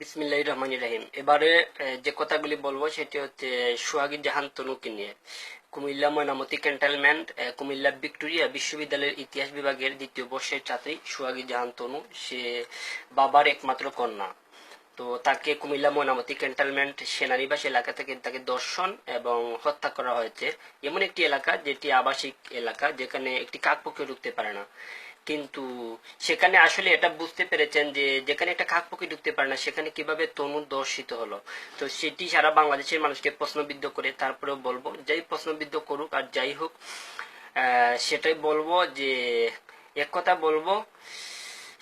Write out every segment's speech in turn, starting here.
বিসমিল্লাহির রহমানির রহিম। এবারে যে কথাগুলি বলবো সেটি হচ্ছে সোহাগী জাহান তনুকে নিয়ে। কুমিল্লা ময়নামতি ক্যান্টনমেন্ট কুমিল্লা ভিক্টোরিয়া বিশ্ববিদ্যালয়ের ইতিহাস বিভাগের দ্বিতীয় বর্ষের ছাত্রী সোহাগী জাহান তনু। সে বাবার একমাত্র কন্যা। তো তাকে কুমিল্লা ময়নামতি ক্যান্টনমেন্ট সেনানিবাস এলাকা থেকে তাকে ধর্ষণ এবং হত্যা করা হয়েছে। এমন একটি এলাকা যেটি আবাসিক এলাকা, যেখানে একটি কাকপক্ষী ঢুকতে পারে না। কিন্তু সেখানে আসলে এটা বুঝতে পেরেছেন যে যেখানে একটা কাকপক্ষী ঢুকতে পারে না সেখানে কিভাবে তনু ধর্ষিত হলো। তো সেটি সারা বাংলাদেশের মানুষকে প্রশ্নবিদ্ধ করে। তারপরেও বলবো, যাই প্রশ্নবিদ্ধ করুক আর যাই হোক, সেটাই বলবো যে এক কথা বলবো,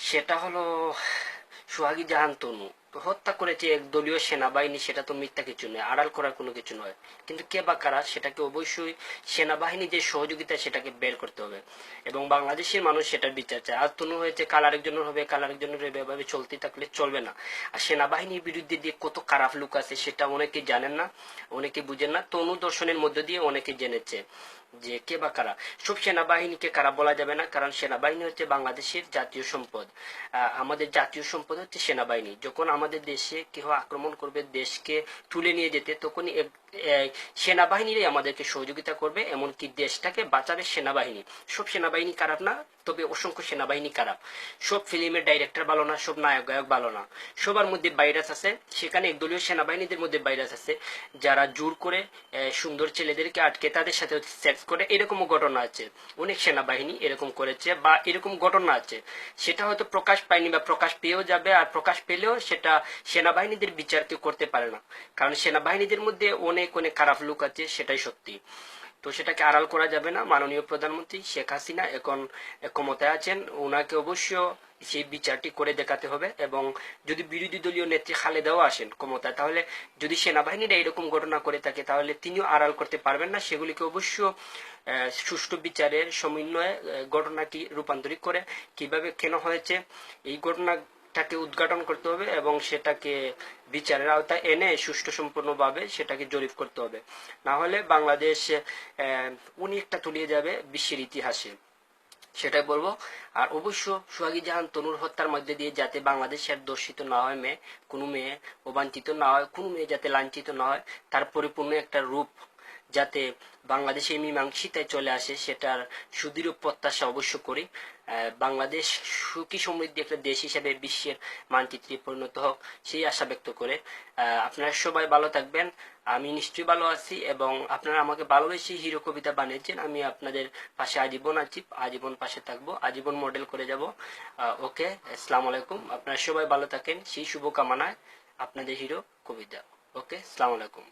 সেটা হলো সোহাগী জাহান তনু হত্যা করেছে এক দলীয় সেনাবাহিনী। সেটা তো মিথ্যা কিছু নয়, আড়াল করার কোনো কিছু নয়। কিন্তু কে বা কারা, সেটাকে অবশ্যই সেনাবাহিনী যে সহযোগিতা সেটাকে বের করতে হবে এবং বাংলাদেশের মানুষ সেটার বিচার চায়। আর তনু হয়েছে কাল আরেকজনের হবে, কাল আরেকজনের হবে, এভাবে চলতে থাকলে চলবে না। আর সেনাবাহিনীর বিরুদ্ধে দিয়ে কত খারাপ লোক আছে সেটা অনেকে জানেন না, অনেকে বুঝেন না। তনু দর্শনের মধ্য দিয়ে অনেকে জেনেছে যে কে বা কারা। সব সেনাবাহিনীকে কারা বলা যাবে না, কারণ সেনাবাহিনী হচ্ছে বাংলাদেশের জাতীয় সম্পদ। আমাদের জাতীয় সম্পদ হচ্ছে সেনাবাহিনী। যখন আমাদের দেশে কেউ আক্রমণ করবে, দেশকে তুলে নিয়ে যেতে, তখনই সেনাবাহিনীরাই আমাদেরকে সহযোগিতা করবে, এমনকি দেশটাকে বাঁচাবে সেনাবাহিনী। সব সেনাবাহিনী খারাপ না, তবে অসংখ্য সেনাবাহিনী খারাপ। সব ফিল্মের ডাইরেক্টর ভালো না, সব নায়ক গায়ক ভালো না। সবার মধ্যে ভাইরাস আছে। সেখানে একদলীয় সেনাবাহিনীদের মধ্যে ভাইরাস আছে, যারা জোর করে সুন্দর ছেলেদেরকে আটকে তাদের সাথে সেক্স করে। এরকমও ঘটনা আছে, অনেক সেনাবাহিনী এরকম করেছে বা এরকম ঘটনা আছে। সেটা হয়তো প্রকাশ পায়নি বা প্রকাশ পেয়েও যাবে, আর প্রকাশ পেলেও সেটা সেনাবাহিনীদের বিচার কেউ করতে পারে না, কারণ সেনাবাহিনীদের মধ্যে অনেক অনেক খারাপ লোক আছে, সেটাই সত্যি। তো সেটাকে আড়াল করা যাবে না। মাননীয় প্রধানমন্ত্রী শেখ হাসিনা এখন ক্ষমতায় আছেন, ওনাকে অবশ্য সেই বিচারটি করে দেখাতে হবে। এবং যদি বিরোধী দলীয় নেত্রী খালেদাও আসেন ক্ষমতায়, তাহলে যদি সেনাবাহিনীরা এরকম ঘটনা করে থাকে তাহলে তিনিও আড়াল করতে পারবেন না। সেগুলিকে অবশ্য সুষ্ঠু বিচারের সমন্বয়ে ঘটনাটি রূপান্তরিত করে কিভাবে কেন হয়েছে এই ঘটনাটাকে উদ্ঘাটন করতে হবে এবং সেটাকে বিচারের আওতায় এনে সুষ্ঠু সম্পূর্ণভাবে সেটাকে জরিপ করতে হবে। না হলে বাংলাদেশ অনেকটা তলিয়ে যাবে বিশ্বের ইতিহাসে, সেটাই বলবো। আর অবশ্য সোহাগী জাহান তনুর হত্যার মধ্যে দিয়ে যাতে বাংলাদেশের দর্শিত না হয় মেয়ে, কোনো মেয়ে অবাঞ্ছিত না হয়, কোনো মেয়ে যাতে লাঞ্ছিত না হয়, তার পরিপূর্ণ একটা রূপ যাতে বাংলাদেশের মীমাংসিতায় চলে আসে, সেটার সুদৃঢ় প্রত্যাশা অবশ্য করি। বাংলাদেশ সুখী সমৃদ্ধি একটা দেশ হিসেবে বিশ্বের মানচিত্রে পরিণত হোক, সেই আশা ব্যক্ত করে আপনারা সবাই ভালো থাকবেন। আমি নিশ্চয়ই ভালো আছি এবং আপনারা আমাকে ভালোবেসে হিরো কবিতা বানিয়েছেন। আমি আপনাদের পাশে আজীবন আছি, আজীবন পাশে থাকবো, আজীবন মডেল করে যাব। ওকে, আসসালামু আলাইকুম। আপনারা সবাই ভালো থাকেন সেই শুভকামনায় আপনাদের হিরো কবিতা। ওকে, আসসালামু আলাইকুম।